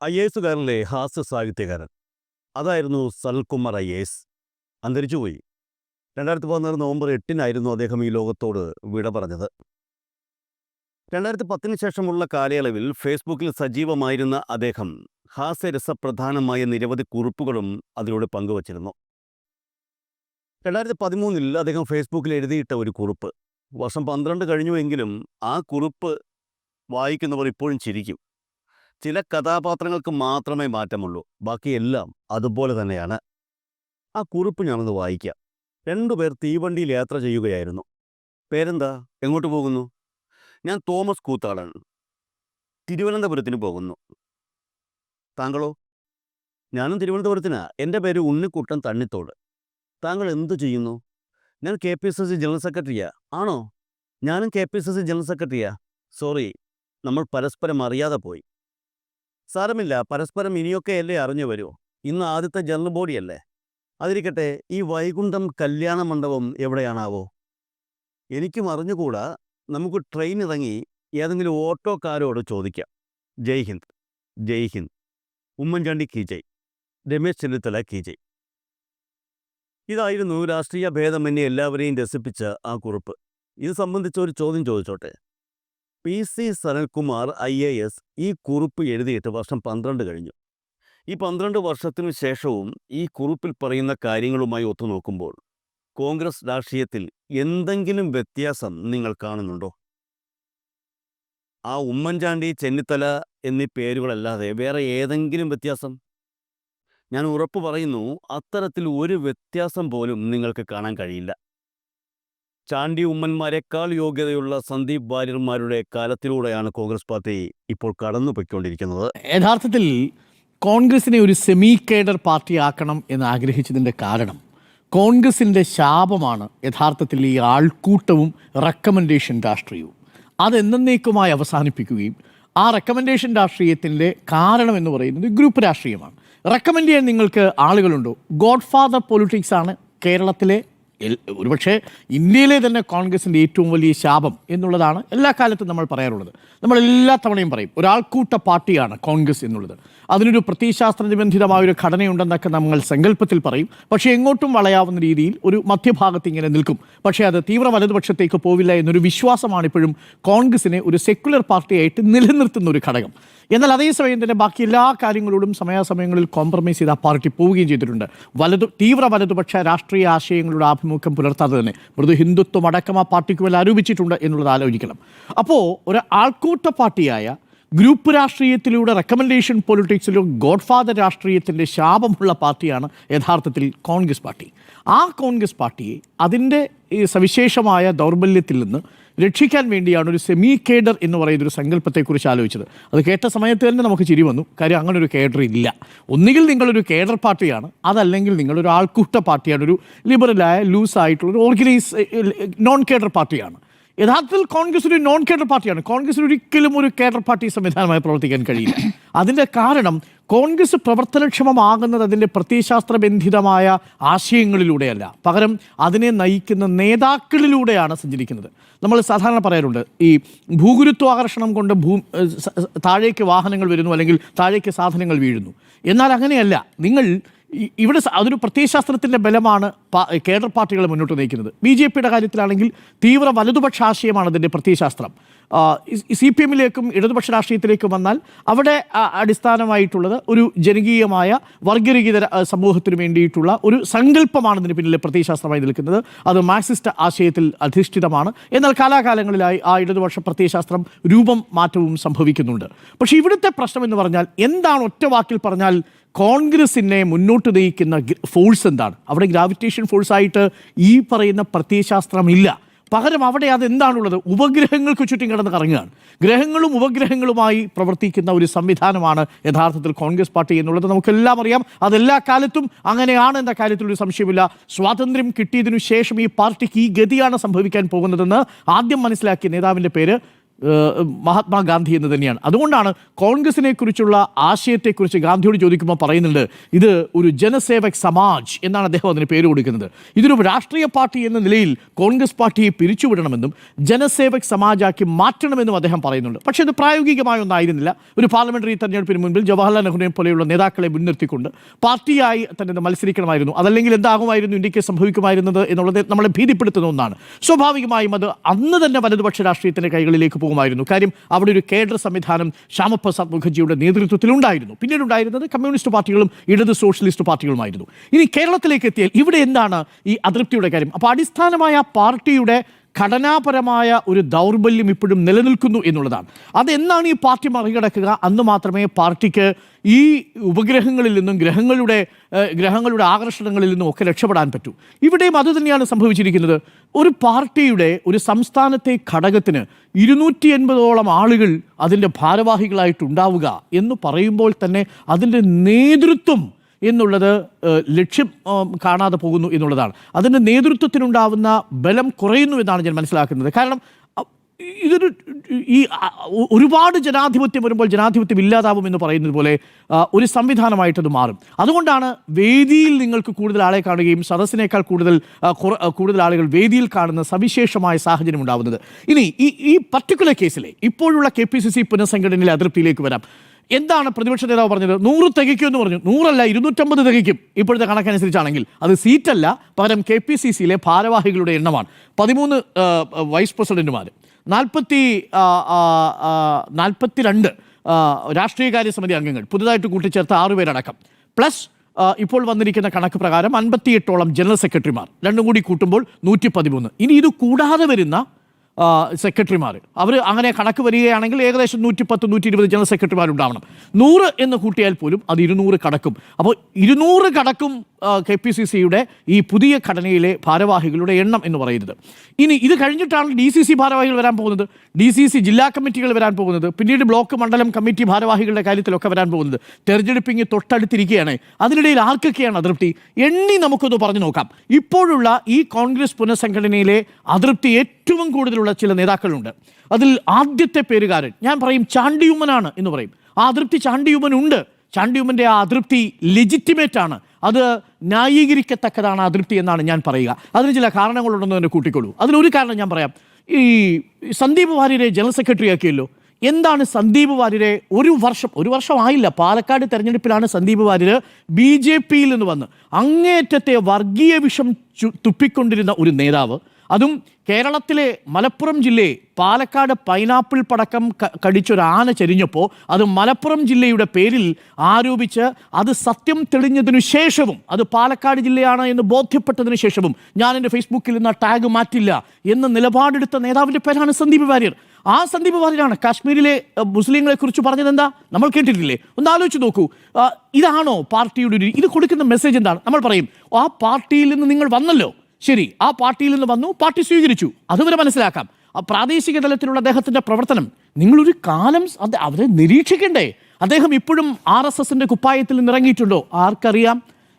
IAS-കാരനിലെ ഹാസ്യ സാഹിത്യകാരൻ അതായിരുന്നു സനൽകുമാർ IAS. അന്തരിച്ചുപോയി. 2016 നവംബർ 8-നായിരുന്നു അദ്ദേഹം ഈ ലോകത്തോട് വിട പറഞ്ഞത്. 2010 ശേഷമുള്ള കാലയളവിൽ ഫേസ്ബുക്കിൽ സജീവമായിരുന്ന അദ്ദേഹം ഹാസ്യരസപ്രധാനമായ നിരവധി കുറിപ്പുകളും അതിലൂടെ പങ്കുവച്ചിരുന്നു. 2013 അദ്ദേഹം ഫേസ്ബുക്കിൽ എഴുതിയിട്ട ഒരു കുറിപ്പ്, വർഷം 12 കഴിഞ്ഞുവെങ്കിലും ആ കുറിപ്പ് വായിക്കുന്നവർ ഇപ്പോഴും ചിരിക്കും. ചില കഥാപാത്രങ്ങൾക്ക് മാത്രമേ മാറ്റമുള്ളൂ, ബാക്കിയെല്ലാം അതുപോലെ തന്നെയാണ്. ആ കുറിപ്പ് ഞാനൊന്ന് വായിക്കാം. 2 പേർ തീവണ്ടിയിൽ യാത്ര ചെയ്യുകയായിരുന്നു. പേരെന്താ? എങ്ങോട്ട് പോകുന്നു? ഞാൻ തോമസ് കൂത്താടൻ, തിരുവനന്തപുരത്തിന് പോകുന്നു. താങ്കളോ? ഞാനും തിരുവനന്തപുരത്തിനാ. എൻ്റെ പേര് ഉണ്ണിക്കുട്ടൻ തണ്ണിത്തോട്. താങ്കൾ എന്തു ചെയ്യുന്നു? ഞാൻ KPCC ജനറൽ സെക്രട്ടറിയാ. ആണോ? ഞാനും KPCC ജനറൽ സെക്രട്ടറിയാ. സോറി, നമ്മൾ പരസ്പരം അറിയാതെ പോയി. സാരമില്ല, പരസ്പരം ഇനിയൊക്കെയല്ലേ അറിഞ്ഞു വരൂ. ഇന്ന് ആദ്യത്തെ ജനറൽ ബോഡിയല്ലേ. അതിരിക്കട്ടെ, ഈ വൈകുണ്ഠം കല്യാണ മണ്ഡപം എവിടെയാണാവോ? എനിക്കും അറിഞ്ഞുകൂടാ. നമുക്ക് ട്രെയിൻ ഇറങ്ങി ഏതെങ്കിലും ഓട്ടോക്കാരോട് ചോദിക്കാം. ജയ് ഹിന്ദ്. ജയ് ഹിന്ദ്. ഉമ്മൻചാണ്ടി കി ജയ്. രമേശ് ചെന്നിത്തല കി ജയ്. ഇതായിരുന്നു രാഷ്ട്രീയ ഭേദമന്യേ എല്ലാവരെയും രസിപ്പിച്ച ആ കുറിപ്പ്. ഇത് സംബന്ധിച്ച ഒരു ചോദ്യം ചോദിച്ചോട്ടെ. PC സനൽകുമാർ IAS ഈ കുറിപ്പ് എഴുതിയിട്ട് വർഷം 12 കഴിഞ്ഞു. ഈ 12 വർഷത്തിനു ശേഷവും ഈ കുറിപ്പിൽ പറയുന്ന കാര്യങ്ങളുമായി ഒത്തുനോക്കുമ്പോൾ കോൺഗ്രസ് രാഷ്ട്രീയത്തിൽ എന്തെങ്കിലും വ്യത്യാസം നിങ്ങൾ കാണുന്നുണ്ടോ? ആ ഉമ്മൻചാണ്ടി, ചെന്നിത്തല എന്നീ പേരുകളല്ലാതെ വേറെ ഏതെങ്കിലും വ്യത്യാസം? ഞാൻ ഉറപ്പു പറയുന്നു, അത്തരത്തിൽ ഒരു വ്യത്യാസം പോലും നിങ്ങൾക്ക് കാണാൻ കഴിയില്ല. ചാണ്ടി ഉമ്മന്മാരെക്കാൾ യോഗ്യതയുള്ള സന്ദീപ് വാര്യർമാരുടെ കാലത്തിലൂടെയാണ് കോൺഗ്രസ് പാർട്ടി ഇപ്പോൾ കടന്നു പൊയ്ക്കൊണ്ടിരിക്കുന്നത്. യഥാർത്ഥത്തിൽ കോൺഗ്രസിനെ ഒരു സെമി കേഡർ പാർട്ടി ആക്കണം എന്ന് ആഗ്രഹിച്ചതിൻ്റെ കാരണം കോൺഗ്രസിൻ്റെ ശാപമാണ് യഥാർത്ഥത്തിൽ ഈ ആൾക്കൂട്ടവും റെക്കമെൻഡേഷൻ രാഷ്ട്രീയവും. അതെന്നേക്കുമായി അവസാനിപ്പിക്കുകയും ആ റെക്കമെൻഡേഷൻ രാഷ്ട്രീയത്തിൻ്റെ കാരണം എന്ന് പറയുന്നത് ഗ്രൂപ്പ് രാഷ്ട്രീയമാണ്. റെക്കമെൻഡ് ചെയ്യാൻ നിങ്ങൾക്ക് ആളുകളുണ്ടോ? ഗോഡ് ഫാദർ പൊളിറ്റിക്സ് ആണ് കേരളത്തിലെ, ഒരുപക്ഷെ ഇന്ത്യയിലെ തന്നെ കോൺഗ്രസിൻ്റെ ഏറ്റവും വലിയ ശാപം എന്നുള്ളതാണ് എല്ലാ കാലത്തും നമ്മൾ പറയാറുള്ളത്. നമ്മൾ എല്ലാ തവണയും പറയും ഒരാൾക്കൂട്ട പാർട്ടിയാണ് കോൺഗ്രസ് എന്നുള്ളത്. അതിനൊരു പ്രത്യയശാസ്ത്രബന്ധിതമായൊരു ഘടനയുണ്ടെന്നൊക്കെ നമ്മൾ സങ്കല്പത്തിൽ പറയും. പക്ഷേ എങ്ങോട്ടും വളയാവുന്ന രീതിയിൽ ഒരു മധ്യഭാഗത്ത് ഇങ്ങനെ നിൽക്കും. പക്ഷേ അത് തീവ്ര വലതുപക്ഷത്തേക്ക് പോവില്ല എന്നൊരു വിശ്വാസമാണ് ഇപ്പോഴും കോൺഗ്രസിനെ ഒരു സെക്യുലർ പാർട്ടിയായിട്ട് നിലനിർത്തുന്ന ഒരു ഘടകം. എന്നാൽ അതേസമയം തന്നെ ബാക്കി എല്ലാ കാര്യങ്ങളോടും സമയാസമയങ്ങളിൽ കോംപ്രമൈസ് ചെയ്ത് ആ പാർട്ടി പോവുകയും ചെയ്തിട്ടുണ്ട്. തീവ്ര വലതുപക്ഷ രാഷ്ട്രീയ ആശയങ്ങളുടെ ആഭിമുഖ്യം പുലർത്താതെ തന്നെ മൃദു ഹിന്ദുത്വം അടക്കം ആ പാർട്ടിക്ക് മേൽ ആരോപിച്ചിട്ടുണ്ട് എന്നുള്ളത് ആലോചിക്കണം. അപ്പോൾ ഒരു ആൾക്കൂട്ട പാർട്ടിയായ ഗ്രൂപ്പ് രാഷ്ട്രീയത്തിലൂടെ റെക്കമെൻഡേഷൻ പൊളിറ്റിക്സിലും ഗോഡ് ഫാദർ രാഷ്ട്രീയത്തിൻ്റെ ശാപമുള്ള പാർട്ടിയാണ് യഥാർത്ഥത്തിൽ കോൺഗ്രസ് പാർട്ടി. ആ കോൺഗ്രസ് പാർട്ടിയെ അതിൻ്റെ ഈ സവിശേഷമായ ദൗർബല്യത്തിൽ നിന്ന് രക്ഷിക്കാൻ വേണ്ടിയാണ് ഒരു സെമി കേഡർ എന്ന് പറയുന്നൊരു സങ്കല്പത്തെക്കുറിച്ച് ആലോചിച്ചത്. അത് കേട്ട സമയത്ത് തന്നെ നമുക്ക് ചിരി വന്നു. കാര്യം അങ്ങനെ ഒരു കേഡർ ഇല്ല. ഒന്നുകിൽ നിങ്ങളൊരു കേഡർ പാർട്ടിയാണ്, അതല്ലെങ്കിൽ നിങ്ങളൊരു ആൾക്കൂട്ട പാർട്ടിയാണ്, ഒരു ലിബറലായ ലൂസായിട്ടുള്ളൊരു നോൺ കേഡർ പാർട്ടിയാണ്. യഥാർത്ഥത്തിൽ കോൺഗ്രസ് ഒരു നോൺ കേഡർ പാർട്ടിയാണ്. കോൺഗ്രസിന് ഒരിക്കലും ഒരു കേഡർ പാർട്ടി സംവിധാനമായി പ്രവർത്തിക്കാൻ കഴിയില്ല. അതിൻ്റെ കാരണം കോൺഗ്രസ് പ്രവർത്തനക്ഷമമാകുന്നത് അതിൻ്റെ പ്രത്യയശാസ്ത്രബന്ധിതമായ ആശയങ്ങളിലൂടെയല്ല, പകരം അതിനെ നയിക്കുന്ന നേതാക്കളിലൂടെയാണ് സഞ്ചരിക്കുന്നത്. നമ്മൾ സാധാരണ പറയാറുണ്ട്, ഈ ഭൂഗുരുത്വാകർഷണം കൊണ്ട് താഴേക്ക് വാഹനങ്ങൾ വരുന്നു, അല്ലെങ്കിൽ താഴേക്ക് സാധനങ്ങൾ വീഴുന്നു. എന്നാൽ അങ്ങനെയല്ല. നിങ്ങൾ ഇവിടെ അതൊരു പ്രത്യയശാസ്ത്രത്തിൻ്റെ ബലമാണ് കേഡർ പാർട്ടികൾ മുന്നോട്ട് നയിക്കുന്നത്. BJPയുടെ കാര്യത്തിലാണെങ്കിൽ തീവ്ര വലതുപക്ഷ ആശയമാണ് അതിൻ്റെ പ്രത്യയശാസ്ത്രം. CPM-ലേക്കും ഇടതുപക്ഷ രാഷ്ട്രീയത്തിലേക്കും വന്നാൽ അവിടെ അടിസ്ഥാനമായിട്ടുള്ളത് ഒരു ജനകീയമായ വർഗരഹിത സമൂഹത്തിന് വേണ്ടിയിട്ടുള്ള ഒരു സങ്കല്പമാണ് ഇതിന് പിന്നിലെ പ്രത്യയശാസ്ത്രമായി നിൽക്കുന്നത്. അത് മാർക്സിസ്റ്റ് ആശയത്തിൽ അധിഷ്ഠിതമാണ്. എന്നാൽ കാലാകാലങ്ങളിലായി ആ ഇടതുപക്ഷ പ്രത്യയശാസ്ത്രം രൂപം മാറ്റവും സംഭവിക്കുന്നുണ്ട്. പക്ഷേ ഇവിടുത്തെ പ്രശ്നം എന്ന് പറഞ്ഞാൽ എന്താണ്? ഒറ്റ വാക്കിൽ പറഞ്ഞാൽ കോൺഗ്രസിനെ മുന്നോട്ട് നയിക്കുന്ന ഫോഴ്സ് എന്താണ്? അവിടെ ഗ്രാവിറ്റേഷൻ ഫോഴ്സായിട്ട് ഈ പറയുന്ന പ്രത്യയശാസ്ത്രമില്ല. പകരം അവിടെ അതെന്താണുള്ളത്? ഉപഗ്രഹങ്ങൾക്ക് ചുറ്റും കിടന്ന് കറങ്ങുകയാണ്. ഗ്രഹങ്ങളും ഉപഗ്രഹങ്ങളുമായി പ്രവർത്തിക്കുന്ന ഒരു സംവിധാനമാണ് യഥാർത്ഥത്തിൽ കോൺഗ്രസ് പാർട്ടി എന്നുള്ളത് നമുക്കെല്ലാം അറിയാം. അതെല്ലാ കാലത്തും അങ്ങനെയാണ് എന്ന കാര്യത്തിലൊരു സംശയമില്ല. സ്വാതന്ത്ര്യം കിട്ടിയതിനു ശേഷം ഈ പാർട്ടിക്ക് ഈ ഗതിയാണ് സംഭവിക്കാൻ പോകുന്നതെന്ന് ആദ്യം മനസ്സിലാക്കിയ നേതാവിൻ്റെ പേര് മഹാത്മാഗാന്ധി എന്ന് തന്നെയാണ്. അതുകൊണ്ടാണ് കോൺഗ്രസിനെ കുറിച്ചുള്ള ആശയത്തെക്കുറിച്ച് ഗാന്ധിയോട് ചോദിക്കുമ്പോൾ പറയുന്നുണ്ട്, ഇത് ഒരു ജനസേവക് സമാജ് എന്നാണ് അദ്ദേഹം അതിന് പേര് കൊടുക്കുന്നത്. ഇതൊരു രാഷ്ട്രീയ പാർട്ടി എന്ന നിലയിൽ കോൺഗ്രസ് പാർട്ടിയെ പിരിച്ചുവിടണമെന്നും ജനസേവക് സമാജാക്കി മാറ്റണമെന്നും അദ്ദേഹം പറയുന്നുണ്ട്. പക്ഷേ ഇത് പ്രായോഗികമായ ഒന്നായിരുന്നില്ല. ഒരു പാർലമെന്ററി തെരഞ്ഞെടുപ്പിന് മുൻപിൽ ജവഹർലാൽ നെഹ്റുവിനെ പോലെയുള്ള നേതാക്കളെ മുൻനിർത്തിക്കൊണ്ട് പാർട്ടിയായി തന്നെ മത്സരിക്കണമായിരുന്നു. അതല്ലെങ്കിൽ എന്താകുമായിരുന്നു ഇന്ത്യക്ക് സംഭവിക്കുമായിരുന്നത് എന്നുള്ളത് നമ്മളെ ഭീതിപ്പെടുത്തുന്ന ഒന്നാണ്. സ്വാഭാവികമായും അത് അന്ന് തന്നെ വലതുപക്ഷ രാഷ്ട്രീയത്തിൻ്റെ കൈകളിലേക്ക് പോകുമായിരുന്നു. കാര്യം അവിടെ ഒരു കേഡർ സംവിധാനം ശ്യാമപ്രസാദ് മുഖർജിയുടെ നേതൃത്വത്തിലുണ്ടായിരുന്നു. പിന്നീട് ഉണ്ടായിരുന്നത് കമ്മ്യൂണിസ്റ്റ് പാർട്ടികളും ഇടത് സോഷ്യലിസ്റ്റ് പാർട്ടികളുമായിരുന്നു. ഇനി കേരളത്തിലേക്ക് എത്തിയാൽ ഇവിടെ എന്താണ് ഈ അതൃപ്തിയുടെ കാര്യം? അപ്പോൾ അടിസ്ഥാനമായ പാർട്ടിയുടെ ഘടനാപരമായ ഒരു ദൗർബല്യം ഇപ്പോഴും നിലനിൽക്കുന്നു എന്നുള്ളതാണ്. അതെന്നാണ് ഈ പാർട്ടി മറികടക്കുക? അന്ന് മാത്രമേ പാർട്ടിക്ക് ഈ ഉപഗ്രഹങ്ങളിൽ നിന്നും ഗ്രഹങ്ങളുടെ ആകർഷണങ്ങളിൽ നിന്നും ഒക്കെ രക്ഷപ്പെടാൻ പറ്റൂ. ഇവിടെയും അതുതന്നെയാണ് സംഭവിച്ചിരിക്കുന്നത്. ഒരു പാർട്ടിയുടെ ഒരു സംസ്ഥാനത്തെ ഘടകത്തിന് 280ഓളം ആളുകൾ അതിൻ്റെ ഭാരവാഹികളായിട്ടുണ്ടാവുക എന്ന് പറയുമ്പോൾ തന്നെ അതിൻ്റെ നേതൃത്വം എന്നുള്ളത് ലക്ഷ്യം കാണാതെ പോകുന്നു എന്നുള്ളതാണ്. അതിൻ്റെ നേതൃത്വത്തിനുണ്ടാവുന്ന ബലം കുറയുന്നു എന്നാണ് ഞാൻ മനസ്സിലാക്കുന്നത്. കാരണം ഇതൊരു ഒരുപാട് ജനാധിപത്യം വരുമ്പോൾ ജനാധിപത്യം ഇല്ലാതാവും എന്ന് പറയുന്നത് പോലെ ഒരു സംവിധാനമായിട്ടത് മാറും. അതുകൊണ്ടാണ് വേദിയിൽ നിങ്ങൾക്ക് കൂടുതൽ ആളെ കാണുകയും സദസ്സിനേക്കാൾ കൂടുതൽ ആളുകൾ വേദിയിൽ കാണുന്ന സവിശേഷമായ സാഹചര്യം ഉണ്ടാവുന്നത്. ഇനി ഈ പർട്ടിക്കുലർ കേസിലെ ഇപ്പോഴുള്ള KPCC പുനഃസംഘടനയിലെ അതൃപ്തിയിലേക്ക് വരാം. എന്താണ് പ്രതിപക്ഷ നേതാവ് പറഞ്ഞത്? 100 തികയ്ക്കുമെന്ന് പറഞ്ഞു. 100 250 തികയ്ക്കും ഇപ്പോഴത്തെ കണക്കനുസരിച്ചാണെങ്കിൽ. അത് സീറ്റല്ല, പകരം KPCCയിലെ ഭാരവാഹികളുടെ എണ്ണമാണ്. 13 വൈസ് പ്രസിഡന്റുമാർ, 42 രാഷ്ട്രീയകാര്യ സമിതി അംഗങ്ങൾ, പുതുതായിട്ട് കൂട്ടിച്ചേർത്ത 6 പേരടക്കം, പ്ലസ് ഇപ്പോൾ വന്നിരിക്കുന്ന കണക്ക് പ്രകാരം 58ഓളം ജനറൽ സെക്രട്ടറിമാർ, രണ്ടും കൂടി കൂട്ടുമ്പോൾ 113. ഇനി ഇത് കൂടാതെ വരുന്ന സെക്രട്ടറിമാർ, അവർ അങ്ങനെ കണക്ക് വരികയാണെങ്കിൽ ഏകദേശം 110-120 ജനറൽ സെക്രട്ടറിമാരുണ്ടാവണം. 100 എന്ന് കൂട്ടിയാൽ പോലും അത് 200 കടക്കും. അപ്പോൾ 200 കടക്കും KPCCയുടെ ഈ പുതിയ ഘടനയിലെ ഭാരവാഹികളുടെ എണ്ണം എന്ന് പറയുന്നത്. ഇനി ഇത് കഴിഞ്ഞിട്ടാണ് DCC ഭാരവാഹികൾ വരാൻ പോകുന്നത്, DCC ജില്ലാ കമ്മിറ്റികൾ വരാൻ പോകുന്നത്, പിന്നീട് ബ്ലോക്ക് മണ്ഡലം കമ്മിറ്റി ഭാരവാഹികളുടെ കാര്യത്തിലൊക്കെ വരാൻ പോകുന്നത്. തെരഞ്ഞെടുപ്പിങ് തൊട്ടടുത്തിരിക്കുകയാണ്. അതിനിടയിൽ ആർക്കൊക്കെയാണ് അതൃപ്തി? എണ്ണി നമുക്കൊന്ന് പറഞ്ഞു നോക്കാം. ഇപ്പോഴുള്ള ഈ കോൺഗ്രസ് പുനഃസംഘടനയിലെ അതൃപ്തി ഏറ്റവും കൂടുതലുള്ള ചില നേതാക്കളുണ്ട്. അതിൽ ആദ്യത്തെ പേരുകാരൻ ഞാൻ പറയും ചാണ്ടിയുമ്മനാണ് എന്ന് പറയും. ആ അതൃപ്തി ചാണ്ടിയുമ്മനുണ്ട്. ചാണ്ടിയുമ്മൻ്റെ ആ അതൃപ്തി ലെജിറ്റിമേറ്റ് ആണ്. അത് ന്യായീകരിക്കത്തക്കതാണ് അതൃപ്തി എന്നാണ് ഞാൻ പറയുക. അതിന് ചില കാരണങ്ങളുണ്ടെന്ന് തന്നെ കൂട്ടിക്കൊള്ളൂ. അതിലൊരു കാരണം ഞാൻ പറയാം. ഈ സന്ദീപ് വാര്യരെ ജനറൽ സെക്രട്ടറി ആക്കിയല്ലോ. എന്താണ് സന്ദീപ് വാര്യരെ ഒരു വർഷം ആയില്ല, പാലക്കാട് തെരഞ്ഞെടുപ്പിലാണ് സന്ദീപ് വാര്യർ BJPയിൽ നിന്ന് വന്ന് അങ്ങേയറ്റത്തെ വർഗീയ വിഷം തുപ്പിക്കൊണ്ടിരുന്ന ഒരു നേതാവ്, അതും കേരളത്തിലെ മലപ്പുറം ജില്ലയെ പാലക്കാട് പൈനാപ്പിൾ പടക്കം കടിച്ചൊരു ആന ചരിഞ്ഞപ്പോൾ അത് മലപ്പുറം ജില്ലയുടെ പേരിൽ ആരോപിച്ച് അത് സത്യം തെളിഞ്ഞതിനു ശേഷവും, അത് പാലക്കാട് ജില്ലയാണ് എന്ന് ബോധ്യപ്പെട്ടതിന് ശേഷവും ഞാൻ എൻ്റെ ഫേസ്ബുക്കിൽ നിന്ന് ടാഗ് മാറ്റില്ല എന്ന നിലപാടെടുത്ത നേതാവിൻ്റെ പേരാണ് സന്ദീപ് വാര്യർ. ആ സന്ദീപ് വാര്യരാണ് കാശ്മീരിലെ മുസ്ലിങ്ങളെ കുറിച്ച് പറഞ്ഞത്. എന്താ നമ്മൾ കേട്ടിട്ടില്ലേ? ഒന്ന് ആലോചിച്ച് നോക്കൂ. ഇതാണോ പാർട്ടിയുടെ ഇത് കൊടുക്കുന്ന മെസ്സേജ്? എന്താണ്? നമ്മൾ പറയും ആ പാർട്ടിയിൽ നിന്ന് നിങ്ങൾ വന്നല്ലോ, ശരി, ആ പാർട്ടിയിൽ നിന്ന് വന്നു, പാർട്ടി സ്വീകരിച്ചു, അതുവരെ മനസ്സിലാക്കാം. ആ പ്രാദേശിക തലത്തിലുള്ള അദ്ദേഹത്തിൻ്റെ പ്രവർത്തനം നിങ്ങളൊരു കാലം അവരെ നിരീക്ഷിക്കണ്ടേ? അദ്ദേഹം ഇപ്പോഴും RSSൻ്റെ കുപ്പായത്തിൽ നിന്ന് ഇറങ്ങിയിട്ടുണ്ടോ? ആർക്കറിയാം?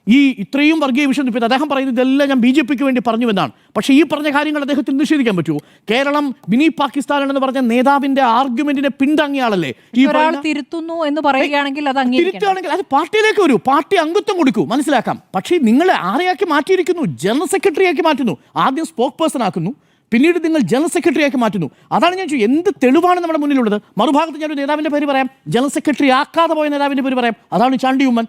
ഈ ഇത്രയും വർഗീയ വിഷം തുപ്പിയത് അദ്ദേഹം പറയുന്നത് ഇതെല്ലാം ഞാൻ BJPക്ക് വേണ്ടി പറഞ്ഞു എന്നാണ്. പക്ഷേ ഈ പറഞ്ഞ കാര്യങ്ങൾ അദ്ദേഹത്തിന് നിഷേധിക്കാൻ പറ്റുമോ? കേരളം മിനി പാകിസ്ഥാനാണെന്ന് പറഞ്ഞ നേതാവിന്റെ ആർഗ്യുമെന്റിനെ പിന്താങ്ങിയ ആളല്ലേ? ഈ തിരുത്തുന്നു എന്ന് പറയുകയാണെങ്കിൽ തിരുത്തുകയാണെങ്കിൽ അത് പാർട്ടിയിലേക്ക് വരൂ, പാർട്ടി അംഗത്വം കൊടുക്കൂ, മനസ്സിലാക്കാം. പക്ഷേ നിങ്ങളെ ആരെയാക്കി മാറ്റിയിരിക്കുന്നു? ജനറൽ സെക്രട്ടറിയാക്കി മാറ്റുന്നു. ആദ്യം സ്പോക്ക് പേഴ്സൺ ആക്കുന്നു, പിന്നീട് നിങ്ങൾ ജനറൽ സെക്രട്ടറിയാക്കി മാറ്റുന്നു. അതാണ് ഞാൻ ചോദിച്ചത്, എന്ത് തെളിവാണ് നമ്മുടെ മുന്നിലുള്ളത്? മറുഭാഗത്ത് ഞാനൊരു നേതാവിൻ്റെ പേര് പറയാം, ജനറൽ സെക്രട്ടറി ആക്കാതെ പോയ നേതാവിൻ്റെ പേര് പറയാം, അതാണ് ചാണ്ടിയുമ്മൻ.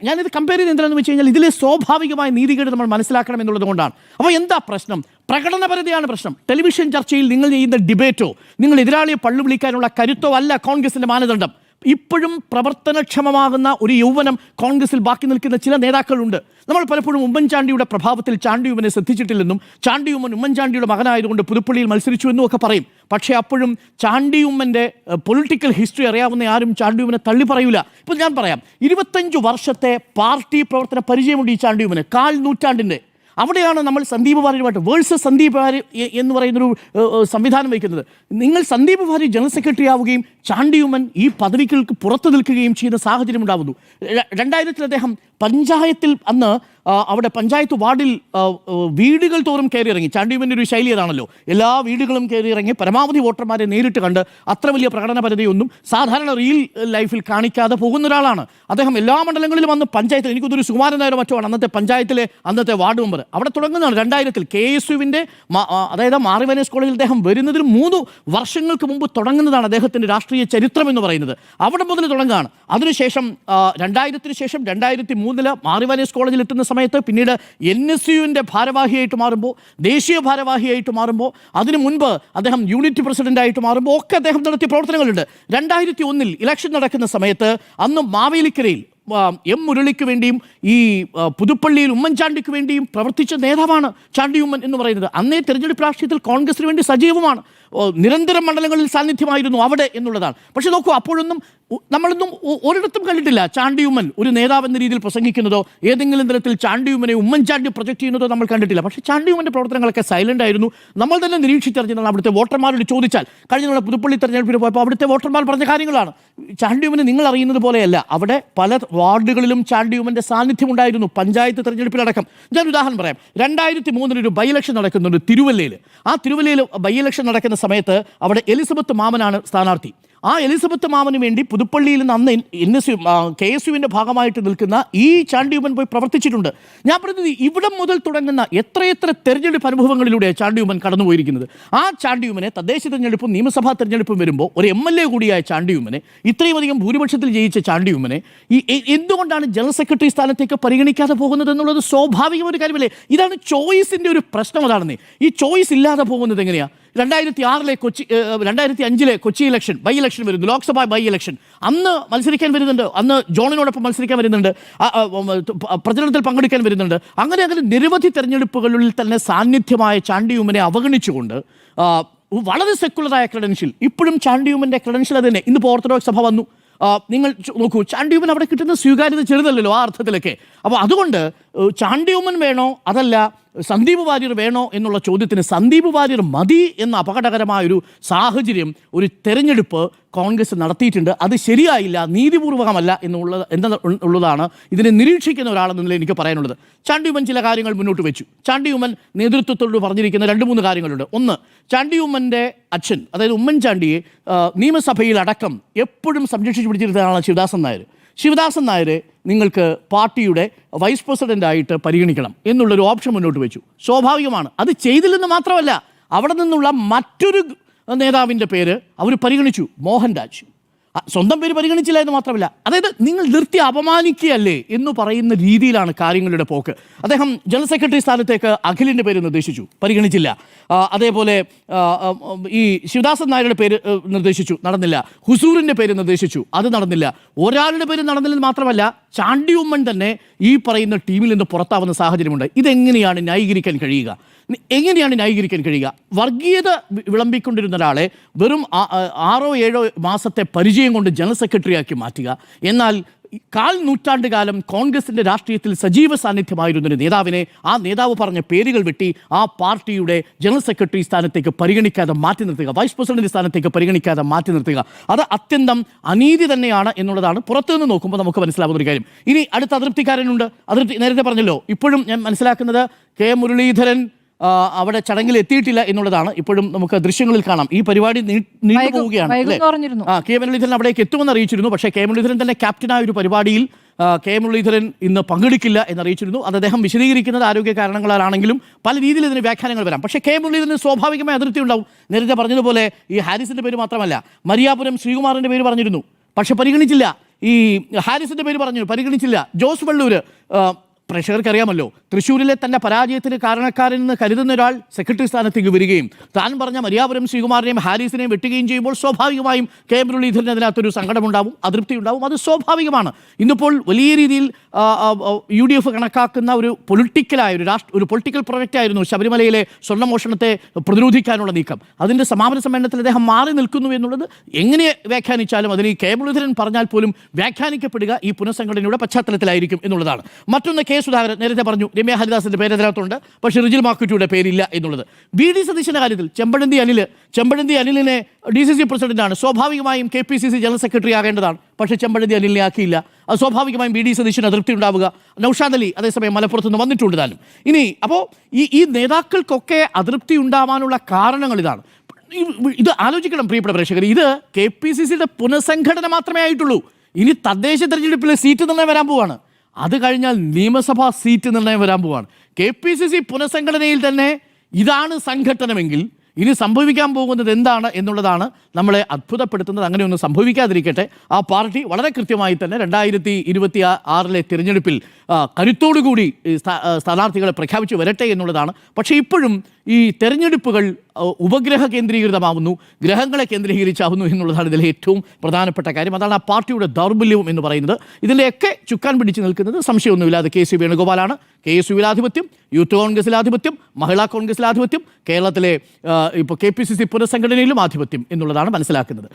ഞാനിത് കമ്പയർ ചെയ്ത് എന്താണെന്ന് വെച്ച് കഴിഞ്ഞാൽ ഇതിലെ സ്വാഭാവികമായ നീതികേട് നമ്മൾ മനസ്സിലാക്കണം എന്നുള്ളത് കൊണ്ടാണ്. അപ്പോൾ എന്താ പ്രശ്നം? പ്രകടനപരതയാണ് പ്രശ്നം. ടെലിവിഷൻ ചർച്ചയിൽ നിങ്ങൾ ചെയ്യുന്ന ഡിബേറ്റോ നിങ്ങൾ എതിരാളിയെ പള്ളു വിളിക്കാനുള്ള കരുത്തോ അല്ല കോൺഗ്രസിൻ്റെ മാനദണ്ഡം. ഇപ്പോഴും പ്രവർത്തനക്ഷമമാകുന്ന ഒരു യൗവനം കോൺഗ്രസിൽ ബാക്കി നിൽക്കുന്ന ചില നേതാക്കളുണ്ട്. നമ്മൾ പലപ്പോഴും ഉമ്മൻചാണ്ടിയുടെ പ്രഭാവത്തിൽ ചാണ്ടിയുമ്മനെ ശ്രദ്ധിച്ചിട്ടില്ലെന്നും ചാണ്ടിയുമ്മൻ ഉമ്മൻചാണ്ടിയുടെ മകനായതുകൊണ്ട് പുതുപ്പള്ളിയിൽ മത്സരിച്ചു എന്നും ഒക്കെ പറയും. പക്ഷേ അപ്പോഴും ചാണ്ടിയുമ്മൻ്റെ പൊളിറ്റിക്കൽ ഹിസ്റ്ററി അറിയാവുന്ന ആരും ചാണ്ടിയുമ്മനെ തള്ളി പറയൂല. ഇപ്പോൾ ഞാൻ പറയാം, 25 വർഷത്തെ പാർട്ടി പ്രവർത്തന പരിചയമുണ്ട് ഈ ചാണ്ടിയുമ്മന്, 1/4 നൂറ്റാണ്ടിൻ്റെ. അവിടെയാണ് നമ്മൾ സന്ദീപ് വാര്യരുമായിട്ട് വേഴ്സസ് സന്ദീപ് വാര്യർ എന്ന് പറയുന്നൊരു സംവിധാനം വയ്ക്കുന്നത്. നിങ്ങൾ സന്ദീപ് വാര്യർ ജനറൽ സെക്രട്ടറി ആവുകയും ചാണ്ടിയുമ്മൻ ഈ പദവികൾക്ക് പുറത്തു നിൽക്കുകയും ചെയ്യുന്ന സാഹചര്യം ഉണ്ടാകുന്നു. 2000 അദ്ദേഹം പഞ്ചായത്തിൽ അന്ന് അവിടെ പഞ്ചായത്ത് വാർഡിൽ വീടുകൾ തോറും കയറി ഇറങ്ങി. ചാണ്ടിയുമ്മൻ്റെ ഒരു ശൈലി അതാണല്ലോ, എല്ലാ വീടുകളും കയറി ഇറങ്ങി പരമാവധി വോട്ടർമാരെ നേരിട്ട് കണ്ട് അത്ര വലിയ പ്രകടനപരതയൊന്നും സാധാരണ റിയൽ ലൈഫിൽ കാണിക്കാതെ പോകുന്ന ഒരാളാണ് അദ്ദേഹം. എല്ലാ മണ്ഡലങ്ങളിലും വന്ന് പഞ്ചായത്തിൽ, എനിക്കൊരു സുകുമാരൻ നായർ മറ്റോ ആണ് അന്നത്തെ പഞ്ചായത്തിലെ അന്നത്തെ വാർഡ് മെമ്പർ. അവിടെ തുടങ്ങുന്നതാണ് 2000-ൽ KSUവിൻ്റെ അതായത് മാറിവനേസ് കോളേജിൽ അദ്ദേഹം വരുന്നതിന് 3 വർഷങ്ങൾക്ക് മുമ്പ് തുടങ്ങുന്നതാണ് അദ്ദേഹത്തിൻ്റെ രാഷ്ട്രീയ ചരിത്രം എന്ന് പറയുന്നത്. അവിടെ മുതൽ തുടങ്ങുകയാണ്. അതിനുശേഷം 2000-ന് ശേഷം 2003-ൽ മാറിവനേസ് കോളേജിൽ എത്തുന്ന സമയത്ത് പിന്നീട് NSUവിൻ്റെ ഭാരവാഹിയായിട്ട് മാറുമ്പോൾ, ദേശീയ ഭാരവാഹിയായിട്ട് മാറുമ്പോൾ, അതിനു മുൻപ് അദ്ദേഹം യൂണിറ്റ് പ്രസിഡന്റായിട്ട് മാറുമ്പോൾ ഒക്കെ അദ്ദേഹം നടത്തിയ പ്രവർത്തനങ്ങളുണ്ട്. 2001-ൽ ഇലക്ഷൻ നടക്കുന്ന സമയത്ത് അന്ന് മാവേലിക്കരയിൽ M മുരളിക്ക് വേണ്ടിയും ഈ പുതുപ്പള്ളിയിൽ ഉമ്മൻചാണ്ടിക്ക് വേണ്ടിയും പ്രവർത്തിച്ച നേതാവാണ് ചാണ്ടിയുമ്മൻ എന്ന് പറയുന്നത്. അന്നേ തെരഞ്ഞെടുപ്പ് രാഷ്ട്രീയത്തിൽ കോൺഗ്രസിന് വേണ്ടി സജീവമാണ്, നിരന്തരം മണ്ഡലങ്ങളിൽ സാന്നിധ്യമായിരുന്നു അവിടെ എന്നുള്ളതാണ്. പക്ഷെ നോക്കൂ, അപ്പോഴൊന്നും നമ്മളൊന്നും ഒരിടത്തും കണ്ടിട്ടില്ല ചാണ്ടിയുമ്മൻ ഒരു നേതാവ് എന്ന രീതിയിൽ പ്രസംഗിക്കുന്നതോ ഏതെങ്കിലും തരത്തിൽ ചാണ്ടിയുമ്മനെ ഉമ്മൻചാണ്ടി പ്രൊജക്ട് ചെയ്യുന്നതോ നമ്മൾ കണ്ടിട്ടില്ല. പക്ഷേ ചാണ്ടിയുമ്മൻ്റെ പ്രവർത്തനങ്ങളൊക്കെ സൈലൻ്റ് ആയിരുന്നു. നമ്മൾ തന്നെ നിരീക്ഷിച്ചറിഞ്ഞതാണ്. അവിടുത്തെ വോട്ടർമാരോട് ചോദിച്ചാൽ, കഴിഞ്ഞ പുതുപ്പള്ളി തെരഞ്ഞെടുപ്പിന് പോയപ്പോൾ അവിടുത്തെ വോട്ടർമാർ പറഞ്ഞ കാര്യങ്ങളാണ്. ചാണ്ടിയുമ്മനെ നിങ്ങൾ അറിയുന്നത് പോലെയല്ല, അവിടെ പല വാർഡുകളിലും ചാണ്ടിയുമ്മൻ്റെ സാന്നിധ്യം ഉണ്ടായിരുന്നു, പഞ്ചായത്ത് തെരഞ്ഞെടുപ്പിലടക്കം. ഞാൻ ഉദാഹരണം പറയാം. 2003 ഒരു ബൈ ഇലക്ഷൻ നടക്കുന്നുണ്ട് തിരുവല്ലയിൽ. ആ തിരുവല്ലയിൽ ബൈ ഇലക്ഷൻ നടക്കുന്ന സമയത്ത് അവിടെ എലിസബത്ത് മാമനാണ് സ്ഥാനാർത്ഥി. ആ എലിസബത്ത് മാമന് വേണ്ടി പുതുപ്പള്ളിയിൽ നിന്ന് അന്ന് KSUവിൻ്റെ ഭാഗമായിട്ട് നിൽക്കുന്ന ഈ ചാണ്ടിയുമ്മൻ പോയി പ്രവർത്തിച്ചിട്ടുണ്ട്. ഞാൻ പറഞ്ഞത് ഇവിടം മുതൽ തുടങ്ങുന്ന എത്രയെത്ര തെരഞ്ഞെടുപ്പ് അനുഭവങ്ങളിലൂടെ ചാണ്ടിയുമ്മൻ കടന്നുപോയിരിക്കുന്നത്. ആ ചാണ്ടിയുമ്മനെ തദ്ദേശ തെരഞ്ഞെടുപ്പും നിയമസഭാ തെരഞ്ഞെടുപ്പും വരുമ്പോൾ ഒരു MLA കൂടിയായ ചാണ്ടിയുമ്മനെ, ഇത്രയും അധികം ഭൂരിപക്ഷത്തിൽ ജയിച്ച ചാണ്ടിയുമ്മനെ എന്തുകൊണ്ടാണ് ജനറൽ സെക്രട്ടറി സ്ഥാനത്തേക്ക് പരിഗണിക്കാതെ പോകുന്നത് എന്നുള്ളത് സ്വാഭാവികമായ ഒരു കാര്യമല്ലേ? ഇതാണ് ചോയ്സിൻ്റെ ഒരു പ്രശ്നം. അതാണെന്നേ, ഈ ചോയ്സ് ഇല്ലാതെ പോകുന്നത് എങ്ങനെയാണ്? 2005-ലെ കൊച്ചി ഇലക്ഷൻ, ബൈ ഇലക്ഷൻ വരുന്നു, ലോക്സഭ ബൈ ഇലക്ഷൻ. അന്ന് മത്സരിക്കാൻ വരുന്നുണ്ട്, അന്ന് ജോണിനോടൊപ്പം മത്സരിക്കാൻ വരുന്നുണ്ട്, പ്രചരണത്തിൽ പങ്കെടുക്കാൻ വരുന്നുണ്ട്. അങ്ങനെ നിരവധി തെരഞ്ഞെടുപ്പുകളിൽ തന്നെ സാന്നിധ്യമായ ചാണ്ടിയുമ്മനെ അവഗണിച്ചുകൊണ്ട് വളരെ സെക്കുലറായ ക്രെഡൻഷ്യൽ, ഇപ്പോഴും ചാണ്ടിയുമ്മൻ്റെ ക്രെഡൻഷ്യൽ അത് തന്നെ. ഇന്നിപ്പോൾ ഓർത്തഡോക്സ് സഭ വന്നു. നിങ്ങൾ നോക്കൂ, ചാണ്ടിയുമ്മൻ അവിടെ കിട്ടുന്ന സ്വീകാര്യത ചെറുതല്ലല്ലോ ആ അർത്ഥത്തിലൊക്കെ. അപ്പോൾ അതുകൊണ്ട് ചാണ്ടിയുമ്മൻ വേണോ അതല്ല സന്ദീപ് വാര്യർ വേണോ എന്നുള്ള ചോദ്യത്തിന് സന്ദീപ് വാര്യർ മതി എന്ന അപകടകരമായൊരു സാഹചര്യം ഒരു തെരഞ്ഞെടുപ്പ് കോൺഗ്രസ് നടത്തിയിട്ടുണ്ട്. അത് ശരിയായില്ല, നീതിപൂർവകമല്ല എന്നുള്ളതാണ് ഇതിനെ നിരീക്ഷിക്കുന്ന ഒരാളെന്നതിൽ എനിക്ക് പറയാനുള്ളത്. ചാണ്ടിയുമ്മൻ ചില കാര്യങ്ങൾ മുന്നോട്ട് വെച്ചു. ചാണ്ടിയുമ്മൻ നേതൃത്വത്തോട് പറഞ്ഞിരിക്കുന്ന 2-3 കാര്യങ്ങളുണ്ട്. ഒന്ന്, ചാണ്ടിയുമ്മൻ്റെ അച്ഛൻ അതായത് ഉമ്മൻചാണ്ടിയെ നിയമസഭയിൽ അടക്കം എപ്പോഴും സംരക്ഷിച്ചു പിടിച്ചിരുന്നതാണ് ശിവദാസൻ നായർ. ശിവദാസൻ നായരെ നിങ്ങൾക്ക് പാർട്ടിയുടെ വൈസ് പ്രസിഡൻ്റായിട്ട് പരിഗണിക്കണം എന്നുള്ളൊരു ഓപ്ഷൻ മുന്നോട്ട് വെച്ചു. സ്വാഭാവികമാണ്. അത് ചെയ്തില്ലെന്ന് മാത്രമല്ല, അവിടെ നിന്നുള്ള മറ്റൊരു നേതാവിൻ്റെ പേര് അവർ പരിഗണിച്ചു, മോഹൻരാജ്. സ്വന്തം പേര് പരിഗണിച്ചില്ല എന്ന് മാത്രമല്ല, അതായത് നിങ്ങൾ നിർത്തി അപമാനിക്കുകയല്ലേ എന്ന് പറയുന്ന രീതിയിലാണ് കാര്യങ്ങളുടെ പോക്ക്. അദ്ദേഹം ജനറൽ സെക്രട്ടറി സ്ഥാനത്തേക്ക് അഖിലിൻ്റെ പേര് നിർദ്ദേശിച്ചു, പരിഗണിച്ചില്ല. അതേപോലെ ഈ ശിവദാസൻ നായരുടെ പേര് നിർദ്ദേശിച്ചു, നടന്നില്ല. ഹുസൂറിൻ്റെ പേര് നിർദ്ദേശിച്ചു, അത് നടന്നില്ല. ഒരാളുടെ പേര് നടന്നില്ലെന്ന് മാത്രമല്ല, ചാണ്ടിയുമ്മൻ തന്നെ ഈ പറയുന്ന ടീമിൽ നിന്ന് പുറത്താവുന്ന സാഹചര്യമുണ്ട്. ഇതെങ്ങനെയാണ് ന്യായീകരിക്കാൻ കഴിയുക? വർഗീയത വിളമ്പിക്കൊണ്ടിരുന്ന ഒരാളെ വെറും 6-7 മാസത്തെ പരിചയം കൊണ്ട് ജനറൽ സെക്രട്ടറിയാക്കി മാറ്റുക, എന്നാൽ 1/4 നൂറ്റാണ്ട് കാലം കോൺഗ്രസിൻ്റെ രാഷ്ട്രീയത്തിൽ സജീവ സാന്നിധ്യമായിരുന്നൊരു നേതാവിനെ ആ നേതാവ് പറഞ്ഞ പേരുകൾ വെട്ടി ആ പാർട്ടിയുടെ ജനറൽ സെക്രട്ടറി സ്ഥാനത്തേക്ക് പരിഗണിക്കാതെ മാറ്റി നിർത്തുക, വൈസ് പ്രസിഡന്റ് സ്ഥാനത്തേക്ക് പരിഗണിക്കാതെ മാറ്റി നിർത്തുക, അത് അത്യന്തം അനീതി തന്നെയാണ് എന്നുള്ളതാണ് പുറത്തുനിന്ന് നോക്കുമ്പോൾ നമുക്ക് മനസ്സിലാവുന്ന ഒരു കാര്യം. ഇനി അടുത്ത അതൃപ്തിക്കാരനുണ്ട്. നേരത്തെ പറഞ്ഞല്ലോ, ഇപ്പോഴും ഞാൻ മനസ്സിലാക്കുന്നത് K. മുരളീധരൻ അവിടെ ചടങ്ങിൽ എത്തിയിട്ടില്ല എന്നുള്ളതാണ്. ഇപ്പോഴും നമുക്ക് ദൃശ്യങ്ങളിൽ കാണാം. ഈ പരിപാടി നീണ്ടു പോവുകയാണ്. K. മുരളീധരൻ അവിടേക്ക് എത്തുമെന്ന് അറിയിച്ചിരുന്നു. പക്ഷേ K. മുരളീധരൻ തന്നെ ക്യാപ്റ്റനായ ഒരു പരിപാടിയിൽ K. മുരളീധരൻ ഇന്ന് പങ്കെടുക്കില്ല എന്നറിയിച്ചിരുന്നു. അത് അദ്ദേഹം വിശദീകരിക്കുന്നത് ആരോഗ്യ കാരണങ്ങളാണെങ്കിലും പല രീതിയിൽ ഇതിന് വ്യാഖ്യാനങ്ങൾ വരാം. പക്ഷേ K. മുരളീധരന് സ്വാഭാവികമായ അതിർത്തി ഉണ്ടാവും. നേരത്തെ പറഞ്ഞതുപോലെ ഈ ഹാരിസിൻ്റെ പേര് മാത്രമല്ല, മരിയാപുരം ശ്രീകുമാറിൻ്റെ പേര് പറഞ്ഞിരുന്നു, പക്ഷെ പരിഗണിച്ചില്ല. ഈ ഹാരിസിൻ്റെ പേര് പറഞ്ഞു, പരിഗണിച്ചില്ല. ജോസ് വള്ളൂർ, പ്രേക്ഷകർക്ക് അറിയാമല്ലോ, തൃശ്ശൂരിലെ തൻ്റെ പരാജയത്തിന് കാരണക്കാരെന്ന് കരുതുന്ന ഒരാൾ സെക്രട്ടറി സ്ഥാനത്തേക്ക് വരികയും താൻ പറഞ്ഞ മരിയാപുരം ശ്രീകുമാറിനെയും ഹാരിസിനെയും വെട്ടുകയും ചെയ്യുമ്പോൾ സ്വാഭാവികമായും K. മുരളീധരൻ അതിനകത്തൊരു സങ്കടമുണ്ടാവും, അതൃപ്തി ഉണ്ടാവും. അത് സ്വാഭാവികമാണ്. ഇന്നിപ്പോൾ വലിയ രീതിയിൽ UDF കണക്കാക്കുന്ന ഒരു പൊളിറ്റിക്കലായ ഒരു പൊളിറ്റിക്കൽ പ്രൊജക്റ്റായിരുന്നു ശബരിമലയിലെ സ്വർണ്ണമോഷണത്തെ പ്രതിരോധിക്കാനുള്ള നീക്കം. അതിൻ്റെ സമാപന സമ്മേളനത്തിൽ അദ്ദേഹം മാറി നിൽക്കുന്നു എന്നുള്ളത് എങ്ങനെ വ്യാഖ്യാനിച്ചാലും അതിന് K. മുരളീധരൻ പറഞ്ഞാൽ പോലും വ്യാഖ്യാനിക്കപ്പെടുക ഈ പുനഃസംഘടനയുടെ പശ്ചാത്തലത്തിലായിരിക്കും എന്നുള്ളതാണ്. മറ്റൊന്ന്, K. സുധാകരൻ നേരത്തെ പറഞ്ഞു, രമ്യ ഹരിദാസിന്റെ പേര് അതിനകത്തുണ്ട്, പക്ഷേ റിജിൽ മാക്കുറ്റിയുടെ പേരില്ല എന്നുള്ളത്. VD സതീശന്റെ കാര്യത്തിൽ ചെമ്പഴന്തി അനിലിനെ DCC പ്രസിഡന്റാണ്, സ്വാഭാവികമായും KPCC ജനറൽ സെക്രട്ടറി ആകേണ്ടതാണ്, പക്ഷേ ചെമ്പഴന്തി അനിലിനെ ആക്കിയില്ല. അത് സ്വാഭാവികമായും VD സതീശന് അതൃപ്തി ഉണ്ടാവുക. നൗഷാദ് അലി അതേസമയം മലപ്പുറത്ത് നിന്ന് വന്നിട്ടുണ്ട് താനും. ഇനി അപ്പോൾ ഈ നേതാക്കൾക്കൊക്കെ അതൃപ്തി ഉണ്ടാവാനുള്ള കാരണങ്ങൾ ഇതാണ്. ഇത് ആലോചിക്കണം പ്രിയപ്പെട്ട പ്രേക്ഷകർ, ഇത് KPCCയുടെ പുനഃസംഘടന മാത്രമേ ആയിട്ടുള്ളൂ. ഇനി തദ്ദേശ തെരഞ്ഞെടുപ്പിലെ സീറ്റ് നിർണ്ണയം വരാൻ പോവാണ്. അത് കഴിഞ്ഞാൽ നിയമസഭാ സീറ്റ് നിർണ്ണയം വരാൻ പോവാണ്. KPCC പുനഃസംഘടനയിൽ തന്നെ ഇതാണ് സംഘട്ടനമെങ്കിൽ ഇനി സംഭവിക്കാൻ പോകുന്നത് എന്താണ് എന്നുള്ളതാണ് നമ്മളെ അത്ഭുതപ്പെടുത്തുന്നത്. അങ്ങനെയൊന്നും സംഭവിക്കാതിരിക്കട്ടെ. ആ പാർട്ടി വളരെ കൃത്യമായി തന്നെ 2026 തിരഞ്ഞെടുപ്പിൽ കരുത്തോടുകൂടി സ്ഥാനാർത്ഥികളെ പ്രഖ്യാപിച്ചു വരട്ടെ എന്നുള്ളതാണ്. പക്ഷേ ഇപ്പോഴും ഈ തെരഞ്ഞെടുപ്പുകൾ ഉപഗ്രഹ കേന്ദ്രീകൃതമാവുന്നു, ഗ്രഹങ്ങളെ കേന്ദ്രീകരിച്ചാവുന്നു എന്നുള്ളതാണ് ഇതിലെ ഏറ്റവും പ്രധാനപ്പെട്ട കാര്യം. അതാണ് ആ പാർട്ടിയുടെ ദൗർബല്യവും എന്ന് പറയുന്നത്. ഇതിൻ്റെയൊക്കെ ചുക്കാൻ പിടിച്ച് നിൽക്കുന്നത് സംശയമൊന്നുമില്ലാതെ KC വേണുഗോപാലാണ്. KSUവിൽ ആധിപത്യം, യൂത്ത് കോൺഗ്രസിൽ ആധിപത്യം, മഹിളാ കോൺഗ്രസിൽ ആധിപത്യം, കേരളത്തിലെ ഇപ്പോൾ KPCC പുനഃസംഘടനയിലും ആധിപത്യം എന്നുള്ളതാണ് മനസ്സിലാക്കുന്നത്.